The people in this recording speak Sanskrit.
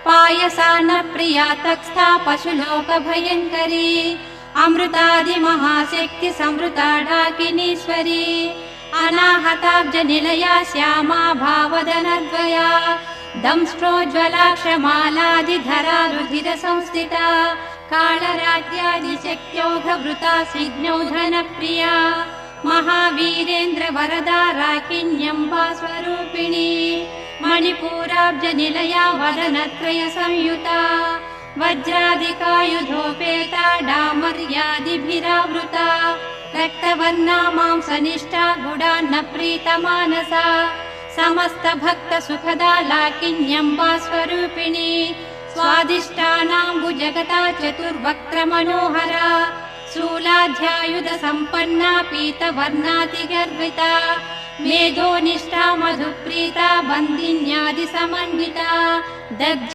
पायसान प्रिया तक्स्था पशुलोकभयङ्करी अमृतादिमहाशक्ति संवृता डाकिनीश्वरी अनाहताब्जनिलया श्यामा भावदनद्वया दंष्ट्रोज्ज्वलाक्षमालादिधरा रुधिरसंस्थिता कालराज्यादिशक्त्योघवृता स्निग्धौघनप्रिया महावीरेन्द्र वरदा राकिन्यम्बा स्वरूपिणी मणिपूराब्जनिलया वदनत्रय संयुता वज्रादिकायुधोपेता डामर्यादिभिरावृता रक्तवर्णा मांसनिष्ठा गुडान्नप्रीतमानसा समस्त भक्त सुखदा लाकिन्यम्बा स्वरूपिणी स्वादिष्टानाम्बुजगता चतुर्वक्त्र मनोहरा शूलाध्यायुध सम्पन्ना पीतवर्णातिगर्विता मेधोनिष्ठा मधुप्रीता बन्दिन्यादि समन्विता